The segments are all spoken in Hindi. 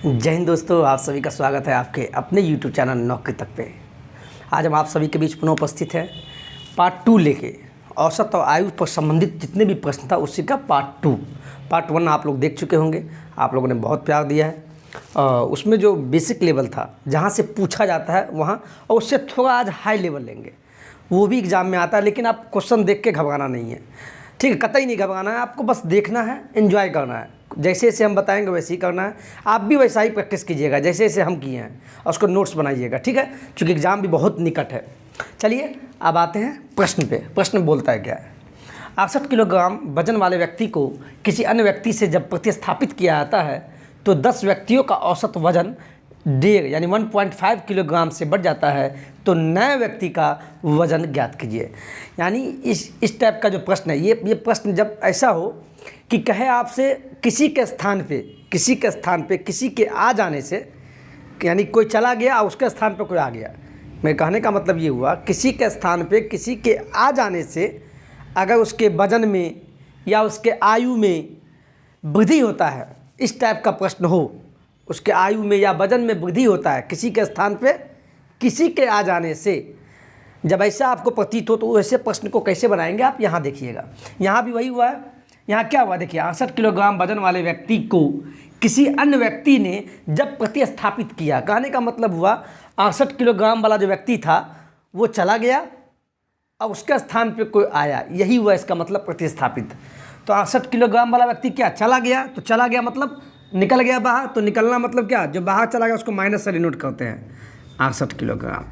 जय हिंद दोस्तों, आप सभी का स्वागत है आपके अपने YouTube चैनल नौकरी तक पे। आज हम आप सभी के बीच पुनः उपस्थित हैं पार्ट 2 लेके। औसत और आयु पर संबंधित जितने भी प्रश्न था उसी का पार्ट 2। पार्ट 1 आप लोग देख चुके होंगे, आप लोगों ने बहुत प्यार दिया है। उसमें जो बेसिक लेवल था जहाँ से पूछा जाता है वहाँ, और उससे थोड़ा आज हाई लेवल लेंगे, वो भी एग्ज़ाम में आता है। लेकिन आप क्वेश्चन देख के घबराना नहीं है, ठीक है? कतई नहीं घबराना है, आपको बस देखना है, एंजॉय करना है। जैसे जैसे हम बताएंगे वैसे ही करना है। आप भी वैसा ही प्रैक्टिस कीजिएगा जैसे जैसे हम किए हैं, और उसको नोट्स बनाइएगा, ठीक है? क्योंकि एग्ज़ाम भी बहुत निकट है। चलिए अब आते हैं प्रश्न पे। प्रश्न बोलता है क्या है? 68 किलोग्राम वजन वाले व्यक्ति को किसी अन्य व्यक्ति से जब प्रतिस्थापित किया जाता है तो 10 व्यक्तियों का औसत वजन 1.5 यानी 1.5 किलोग्राम से बढ़ जाता है, तो नए व्यक्ति का वजन ज्ञात कीजिए। यानी इस टाइप का जो प्रश्न है, ये प्रश्न जब ऐसा हो कि कहे आपसे किसी के स्थान पे किसी के आ जाने से, यानी कोई चला गया और उसके स्थान पे कोई आ गया। मेरे कहने का मतलब ये हुआ, किसी के स्थान पे किसी के आ जाने से अगर उसके वजन में या उसके आयु में वृद्धि होता है, इस टाइप का प्रश्न हो, उसके आयु में या वजन में वृद्धि होता है किसी के स्थान पे किसी के आ जाने से, जब ऐसा आपको प्रतीत हो तो ऐसे प्रश्न को कैसे बनाएंगे आप यहाँ देखिएगा। यहाँ भी वही हुआ है। यहाँ क्या हुआ देखिए, 68 किलोग्राम वजन वाले व्यक्ति को किसी अन्य व्यक्ति ने जब प्रतिस्थापित किया, कहने का मतलब हुआ 68 किलोग्राम वाला जो व्यक्ति था वो चला गया और उसके स्थान पे कोई आया, यही हुआ इसका मतलब प्रतिस्थापित। तो 68 किलोग्राम वाला व्यक्ति क्या चला गया, तो चला गया मतलब निकल गया बाहर। तो निकलना मतलब क्या, जो बाहर चला गया उसको माइनस से डिनोट करते हैं 68 किलोग्राम,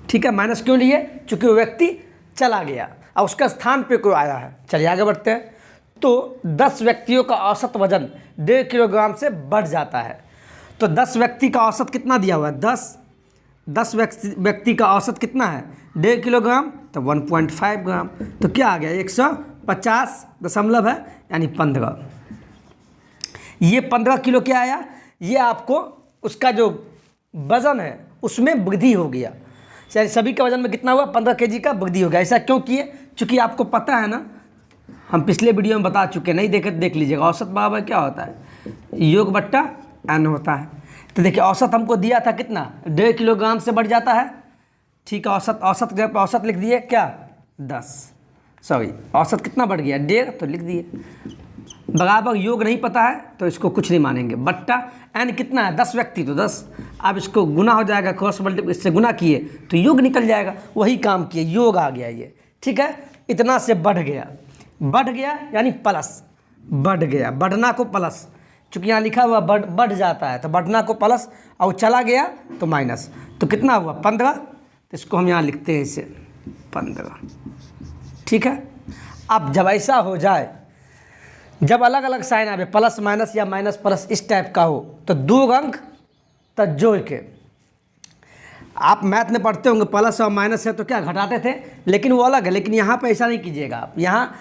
ठीक है? माइनस क्यों लिए? चूँकि वो व्यक्ति चला गया और उसका स्थान पे कोई आया है। चलिए आगे बढ़ते हैं। तो 10 व्यक्तियों का औसत वजन 1.5 किलोग्राम से बढ़ जाता है। तो 10 व्यक्ति का औसत कितना दिया हुआ है? 10 व्यक्ति का औसत कितना है? 1.5 किलोग्राम, तो 1.5 ग्राम। तो क्या आ गया? 150 दशमलव है, यानी 15। ये 15 किलो क्या आया? ये आपको उसका जो वज़न है उसमें वृद्धि हो गया। यानी सभी के वजन में कितना हुआ? 15 केजी का वृद्धि हो गया। ऐसा क्यों किए? चूँकि आपको पता है ना, हम पिछले वीडियो में बता चुके हैं, नहीं देखे तो देख लीजिएगा। औसत बराबर क्या होता है? योग बट्टा n होता है। तो देखिए औसत हमको दिया था कितना? 1.5 किलोग्राम से बढ़ जाता है, ठीक है? औसत जब औसत लिख दिए क्या? 10, सॉरी औसत कितना बढ़ गया? 1.5, तो लिख दिए। बराबर योग नहीं पता है तो इसको कुछ नहीं मानेंगे। बट्टा n कितना है? 10 व्यक्ति, तो 10। अब इसको गुना हो जाएगा, क्रॉस मल्टीप्लाई इससे गुना किए तो योग निकल जाएगा। वही काम किए, योग आ गया ये, ठीक है? इतना से बढ़ गया यानी प्लस, बढ़ गया, बढ़ना को प्लस। चूँकि यहाँ लिखा हुआ बढ़ जाता है तो बढ़ना को प्लस, और चला गया तो माइनस। तो कितना हुआ? 15। तो इसको हम यहाँ लिखते हैं इसे 15, ठीक है? अब जब ऐसा हो जाए, जब अलग अलग साइन आवे, प्लस माइनस या माइनस प्लस इस टाइप का हो, तो 2 अंक तक जोड़ के, आप मैथ में पढ़ते होंगे प्लस और माइनस है तो क्या घटाते थे, लेकिन वो अलग है। लेकिन यहाँ पे ऐसा नहीं कीजिएगा आप। यहाँ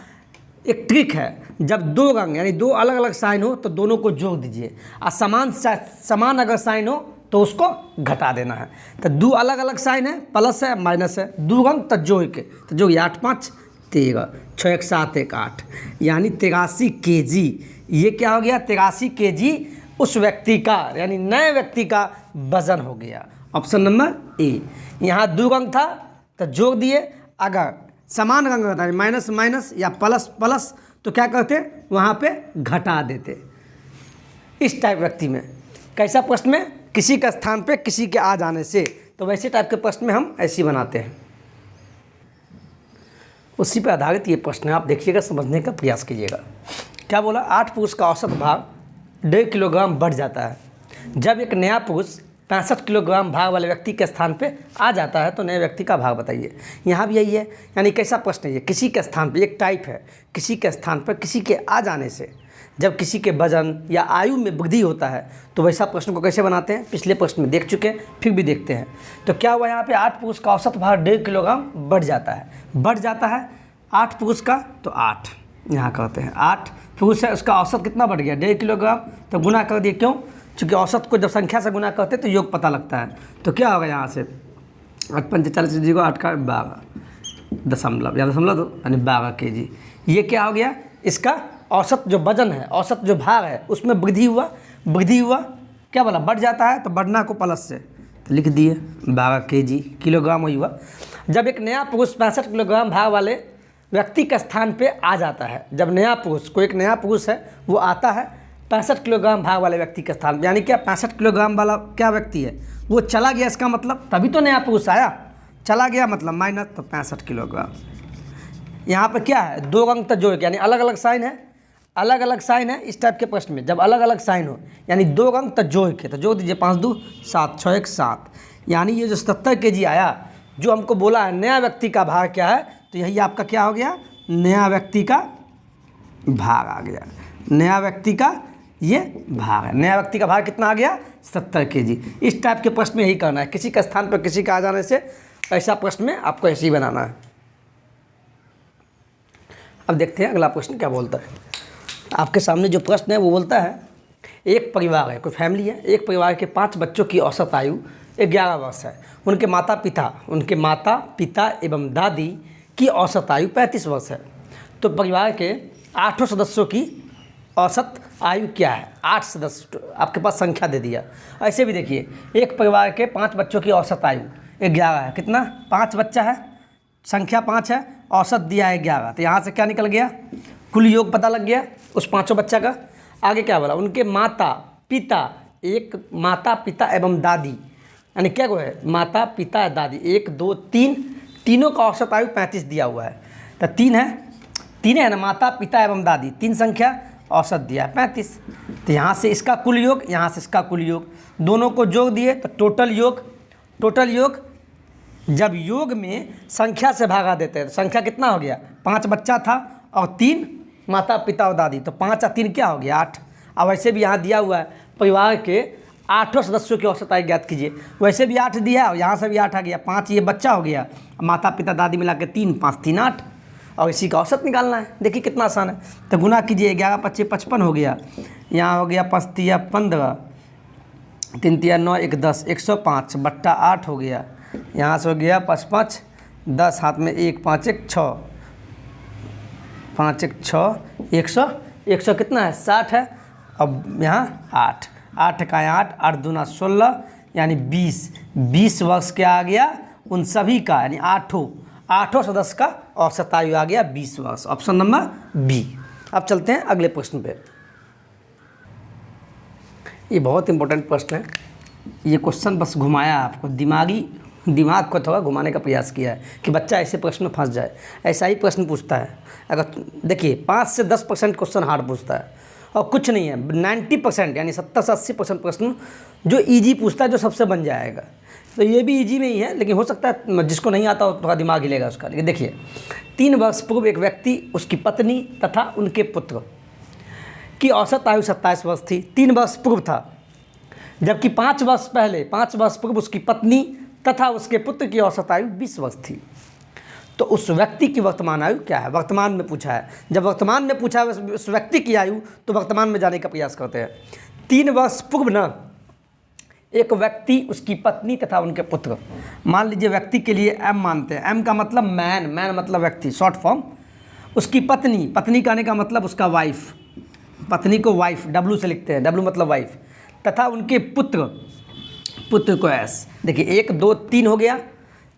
एक ट्रिक है, जब 2 अंक यानी 2 अलग अलग साइन हो तो दोनों को जोड़ दीजिए, और समान अगर साइन हो तो उसको घटा देना है। तो 2 अलग अलग साइन है, प्लस है माइनस है, 2 अंक तक जोड़ के, तो जो 8 5 13, 6 1 7 1 8, यानी 83 केजी। ये क्या हो गया? 83 केजी उस व्यक्ति का, यानी नए व्यक्ति का वजन हो गया। Option number A. यहाँ 2 अंक था तो जोड़ दिए, अगर समान अंक होता है माइनस माइनस या प्लस प्लस तो क्या करते? वहाँ पे घटा देते। इस टाइप व्यक्ति में कैसा प्रश्न में? किसी के स्थान पे किसी के आ जाने से, तो वैसे टाइप के प्रश्न में हम ऐसे बनाते हैं। उसी पर आधारित ये प्रश्न है, आप देखिएगा, समझने का प्रयास कीजिएगा। क्या बोला? 8 पुरुष का औसत भार 1.5 किलोग्राम बढ़ जाता है। जब एक नया पुरुष 65 किलोग्राम भार वाले व्यक्ति के स्थान पे आ जाता है तो नए व्यक्ति का भार बताइए। यहाँ भी यही है, यानी कैसा प्रश्न है ये? किसी के स्थान पे, एक टाइप है, किसी के स्थान पर किसी के आ जाने से जब किसी के वजन या आयु में वृद्धि होता है, तो वैसा प्रश्न को कैसे बनाते हैं पिछले प्रश्न में देख चुके हैं, फिर भी देखते हैं। तो क्या हुआ यहाँ पे? 8 पुरुष का औसत भार 1.5 किलोग्राम बढ़ जाता है 8 पुरुष का, तो 8 यहाँ कहते हैं। 8 पुरुष है, उसका औसत कितना बढ़ गया? 1.5 किलोग्राम, तो गुना कर दिए। क्यों? चूँकि औसत को जब संख्या से गुना करते तो योग पता लगता है। तो क्या होगा यहाँ से? 8 पंचे 40, 8 का 12 दशमलव या दशमलव यानी 12 केजी। ये क्या हो गया? इसका औसत जो वजन है, औसत जो भार है उसमें वृद्धि हुआ। वृद्धि हुआ, क्या बोला, बढ़ जाता है तो बढ़ना को प्लस से तो लिख दिए 12 kg, किलोग्राम वही हुआ। जब एक नया पुरुष 65 किलोग्राम भार वाले व्यक्ति के स्थान पे आ जाता है, जब नया पुरुष, कोई एक नया पुरुष है वो आता है 65 किलोग्राम भार वाले व्यक्ति के स्थान पे, यानी क्या 65 किलोग्राम वाला क्या व्यक्ति है वो चला गया, इसका मतलब तभी तो नया पुरुष आया, चला गया मतलब माइनस, तो 65 किलोग्राम। यहाँ पर क्या है, दो अंक तक जोड़, यानी अलग अलग साइन है, अलग अलग साइन है। इस टाइप के प्रश्न में जब अलग अलग साइन हो यानी दो अंक तक जोड़ के, तो जोड़ दीजिए 5 2 7 6 1 7, यानी ये जो 77 kg आया, जो हमको बोला है नया व्यक्ति का भार क्या है, तो यही आपका क्या हो गया, नया व्यक्ति का भार आ गया, नया व्यक्ति का ये भार है। नया व्यक्ति का भार कितना आ गया, 70 kg। इस टाइप के प्रश्न में यही करना है, किसी का स्थान पर किसी का आ जाने से ऐसा प्रश्न में आपको ऐसे ही बनाना है। अब देखते हैं अगला प्रश्न क्या बोलता है। आपके सामने जो प्रश्न है वो बोलता है, एक परिवार है, कोई फैमिली है, एक परिवार के 5 बच्चों की औसत आयु 11 वर्ष है। उनके माता पिता एवं दादी की औसत आयु 35 वर्ष है। तो परिवार के 8 सदस्यों की औसत आयु क्या है। 8 सदस्य आपके पास संख्या दे दिया। ऐसे भी देखिए, एक परिवार के 5 बच्चों की औसत आयु 11 है। कितना, 5 बच्चा है, संख्या 5 है, औसत दिया है 11। तो यहाँ से क्या निकल गया, कुल योग पता लग गया उस 5 बच्चा का। आगे क्या बोला, उनके माता पिता एवं दादी, यानी क्या है, माता पिता दादी, 1 2 3, तीनों का औसत आयु 35 दिया हुआ है। तो 3 है ना, माता पिता एवं दादी, 3 संख्या, औसत दिया है 35। तो यहाँ से इसका कुल योग, यहाँ से इसका कुल योग, दोनों को जोड़ दिए तो टोटल योग। जब योग में संख्या से भागा देते हैं तो संख्या कितना हो गया, 5 बच्चा था और 3 माता पिता और दादी, तो 5 और 3 क्या हो गया, 8। अब वैसे भी यहाँ दिया हुआ है परिवार के 8 सदस्यों की औसत आयु ज्ञात कीजिए, वैसे भी 8 दिया है और यहाँ से भी 8 आ गया, 5 ये बच्चा हो गया, माता पिता दादी मिला के 3, 5 3 8, और इसी का औसत निकालना है। देखिए कितना आसान है। तो गुना कीजिए, 11 25 55 हो गया, यहाँ हो गया 5 3 15, 3 3 9 1 10, 105 बट्टा 8 हो गया, यहाँ से हो गया 5 5 10, हाथ में 1 5 1 6, 5 1 6, 100 कितना है, 60 है। अब यहाँ 8 का 8, 8 दूना 16, यानी 20 वर्ष क्या आ गया उन सभी का, यानी 8 सदस्य का औसत आयु आ गया 20 वर्ष। Option number B. अब चलते हैं अगले प्रश्न पे। ये बहुत इंपॉर्टेंट प्रश्न है। ये क्वेश्चन बस घुमाया आपको, दिमाग को थोड़ा घुमाने का प्रयास किया है कि बच्चा ऐसे प्रश्न में फंस जाए। ऐसा ही प्रश्न पूछता है। अगर देखिए 5 से 10% क्वेश्चन हार्ड पूछता है और कुछ नहीं है, 90% यानी 70 से 80% प्रश्न जो इजी पूछता है, जो सबसे बन जाएगा। तो ये भी इजी में ही है, लेकिन हो सकता है जिसको नहीं आता हो थोड़ा दिमाग हिलेगा उसका। लेकिन देखिए, 3 वर्ष पूर्व एक व्यक्ति, उसकी पत्नी तथा उनके पुत्र की औसत आयु 27 वर्ष थी। 3 वर्ष पूर्व था, जबकि 5 वर्ष पूर्व उसकी पत्नी तथा उसके पुत्र की औसत आयु 20 वर्ष थी। तो उस व्यक्ति की वर्तमान आयु क्या है, वर्तमान में पूछा है। जब वर्तमान में पूछा है उस व्यक्ति की आयु, तो वर्तमान में जाने का प्रयास करते हैं। 3 वर्ष पूर्व ना, एक व्यक्ति, उसकी पत्नी तथा उनके पुत्र, मान लीजिए व्यक्ति के लिए एम मानते हैं। एम का मतलब मैन मतलब व्यक्ति, शॉर्ट फॉर्म। उसकी पत्नी कहने का मतलब उसका वाइफ, पत्नी को वाइफ डब्लू से लिखते हैं, डब्लू मतलब वाइफ, तथा उनके पुत्र को एस। देखिए 1 2 3 हो गया।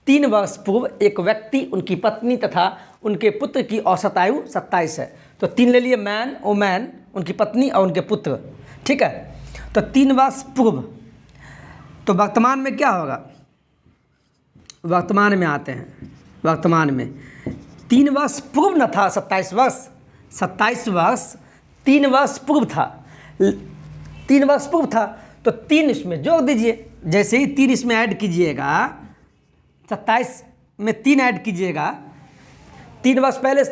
3 वर्ष पूर्व एक व्यक्ति, उनकी पत्नी तथा उनके पुत्र की औसत आयु 27 है। तो 3 ले लिए, मैन, वोमैन, उनकी पत्नी और उनके पुत्र, ठीक है। तो 3 वर्ष पूर्व, तो वर्तमान में क्या होगा, वर्तमान में आते हैं। वर्तमान में 3 वर्ष पूर्व न था 27 वर्ष, 27 वर्ष 3 वर्ष पूर्व था, 3 वर्ष पूर्व था। तो 3 इसमें जोड़ दीजिए। जैसे ही 3 इसमें ऐड कीजिएगा, 27 में 3 ऐड कीजिएगा, 3 वर्ष पहले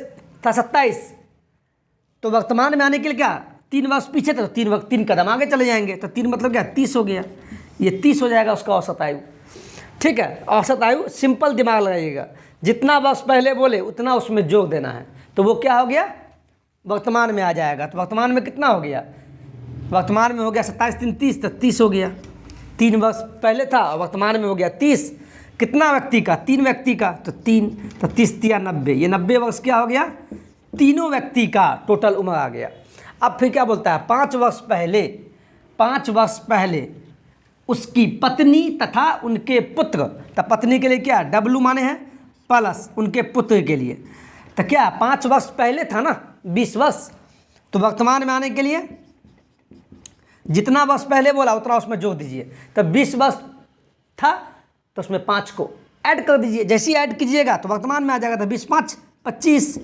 था 27, तो वर्तमान में आने के लिए क्या, 3 वर्ष पीछे था, तो 3 कदम आगे चले जाएंगे। तो 3 मतलब क्या, 30 हो गया। ये 30 हो जाएगा उसका औसत आयु, ठीक है। औसत आयु सिंपल दिमाग लगाइएगा, जितना वर्ष पहले बोले उतना उसमें जोड़ देना है। तो वो क्या हो गया, वर्तमान में आ जाएगा। तो वर्तमान में कितना हो गया, वर्तमान में हो गया 27 3 30, तो 30 हो गया। 3 वर्ष पहले था और वर्तमान में हो गया 30। कितना व्यक्ति का, 3 व्यक्ति का, तो 3, तो 30 या 90, ये 90 वर्ष क्या हो गया, तीनों व्यक्ति का टोटल उम्र आ गया। अब फिर क्या बोलता है, 5 वर्ष पहले 5 वर्ष पहले उसकी पत्नी तथा उनके पुत्र, तो पत्नी के लिए क्या W माने हैं प्लस उनके पुत्र के लिए, तो क्या 5 वर्ष पहले था ना 20 वर्ष, तो वर्तमान में आने के लिए जितना वर्ष पहले बोला उतना उसमें जोड़ दीजिए। तो 20 वर्ष था तो उसमें 5 को ऐड कर दीजिए, जैसे ही ऐड कीजिएगा तो वर्तमान में आ जाएगा। तो 20 5 25,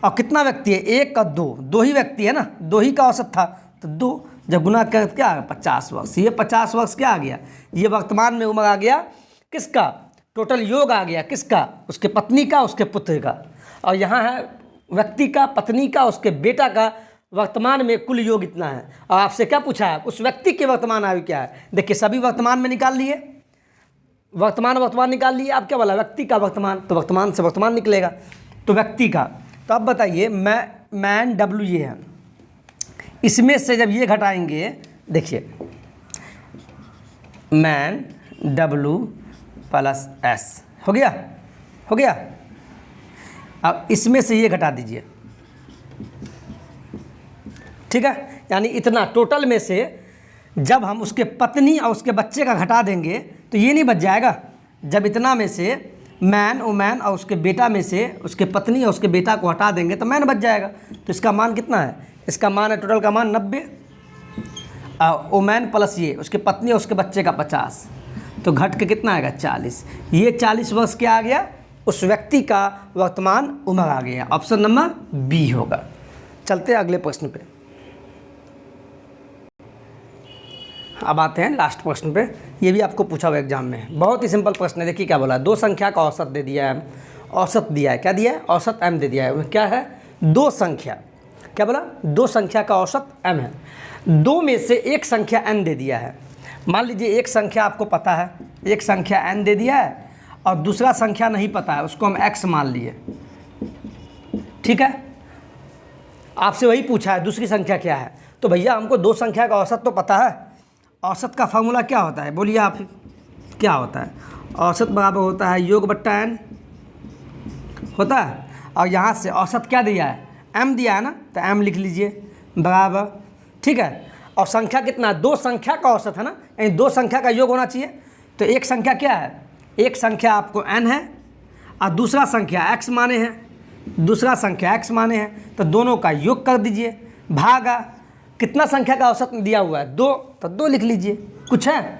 और कितना व्यक्ति है 1 और 2, 2 ही व्यक्ति है ना, 2 ही का औसत था, तो 2 जब गुना कर क्या आ गया 50 वर्ष। ये 50 वर्ष क्या आ गया, ये वर्तमान में उम्र आ गया किसका, टोटल योग आ गया किसका, उसके पत्नी का उसके पुत्र का, और यहाँ है व्यक्ति का, पत्नी का, उसके बेटा का, वर्तमान में कुल योग इतना है। और आपसे क्या पूछा है, उस व्यक्ति की वर्तमान आयु क्या है। देखिए सभी वर्तमान में निकाल लिए, वर्तमान निकाल लिए, आप क्या बोला व्यक्ति का वर्तमान, तो वर्तमान से वर्तमान निकलेगा, तो व्यक्ति का। तो अब बताइए मैन W ये है, इसमें से जब ये घटाएंगे, देखिए मैन W प्लस S हो गया। अब इसमें से ये घटा दीजिए, ठीक है, यानी इतना टोटल में से जब हम उसके पत्नी और उसके बच्चे का घटा देंगे तो ये नहीं बच जाएगा। जब इतना में से मैन और उसके बेटा में से उसके पत्नी और उसके बेटा को हटा देंगे तो मैन बच जाएगा। तो इसका मान कितना है, इसका मान है टोटल का मान 90, ओमैन प्लस ये उसके पत्नी और उसके बच्चे का 50, तो घट के कितना आएगा 40। ये 40 वर्ष क्या आ गया, उस व्यक्ति का वर्तमान उम्र आ गया। ऑप्शन नंबर बी होगा। चलते हैं अगले प्रश्न पे। अब आते हैं लास्ट प्रश्न पे, ये भी आपको पूछा हुआ एग्जाम में, बहुत ही सिंपल प्रश्न है। देखिए क्या बोला, 2 संख्या का औसत दे दिया है, औसत दिया है, क्या दिया है औसत m दे दिया है। क्या है 2 संख्या, क्या बोला 2 संख्या का औसत m है, 2 में से एक संख्या n दे दिया है। मान लीजिए एक संख्या आपको पता है, एक संख्या n दे दिया है और दूसरा संख्या नहीं पता है, उसको हम x मान लिए, ठीक है। आपसे वही पूछा है दूसरी संख्या क्या है, तो भैया हमको 2 संख्या का औसत तो पता है। औसत का फार्मूला क्या होता है, बोलिए आप, क्या होता है, औसत बराबर होता है योग बट्टा n होता है, और यहाँ से औसत क्या दिया है m दिया है ना, तो m लिख लीजिए बराबर, ठीक है। और संख्या कितना, 2 संख्या का औसत है ना, यानी 2 संख्या का योग होना चाहिए। तो एक संख्या क्या है, एक संख्या आपको n है और दूसरा संख्या x माने हैं, दूसरा संख्या x माने हैं, तो दोनों का योग कर दीजिए, भागा कितना संख्या का औसत दिया हुआ है 2, तो 2 लिख लीजिए। कुछ है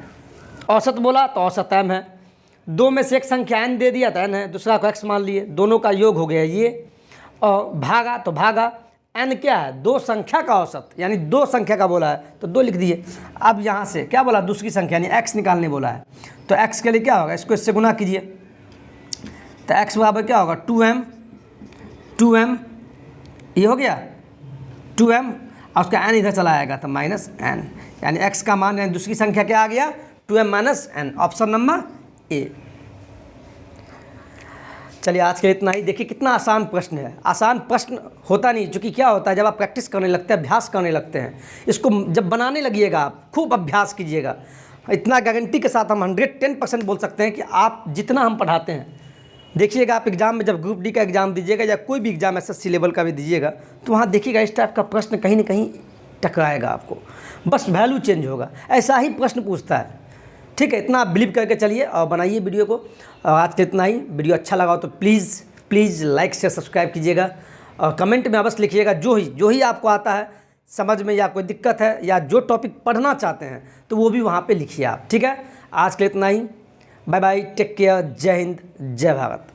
औसत बोला तो औसत m है, 2 में से एक संख्या n दे दिया तो n है, दूसरा को x मान लिए, दोनों का योग हो गया ये, और भागा तो भागा n क्या है 2 संख्या का औसत, यानी 2 संख्या का बोला है तो 2 लिख दिए। अब यहाँ से क्या बोला, दूसरी संख्या यानी x निकालने बोला है, तो x के लिए क्या होगा, इसको इससे गुना कीजिए, तो x बराबर क्या होगा 2m, ये हो गया 2m, और उसका n इधर चला आएगा तो माइनस n, यानी x का मान यानी दूसरी संख्या क्या आ गया 2m minus n, option number A. चलिए आज के इतना ही। देखिए कितना आसान प्रश्न है, आसान प्रश्न होता नहीं, क्योंकि क्या होता है जब आप प्रैक्टिस करने लगते हैं, अभ्यास करने लगते हैं, इसको जब बनाने लगिएगा आप खूब अभ्यास कीजिएगा, इतना गारंटी के साथ हम 110% बोल सकते हैं कि आप जितना हम पढ़ाते हैं, देखिएगा आप एग्ज़ाम में जब ग्रुप डी का एग्ज़ाम दीजिएगा या कोई भी एग्ज़ाम SSC लेवल का भी दीजिएगा, तो वहाँ देखिएगा इस टाइप का प्रश्न कहीं ना कहीं टकराएगा आपको, बस वैल्यू चेंज होगा, ऐसा ही प्रश्न पूछता है, ठीक है। इतना आप बिलीव करके चलिए और बनाइए वीडियो को। और आज के इतना ही। वीडियो अच्छा लगा हो तो प्लीज़ लाइक शेयर सब्सक्राइब कीजिएगा, और कमेंट में बस लिखिएगा जो ही आपको आता है समझ में, या कोई दिक्कत है या जो टॉपिक पढ़ना चाहते हैं तो वो भी वहाँ पे लिखिए आप, ठीक है। आज के इतना ही, बाय बाय, टेक केयर, जय हिंद, जय भारत।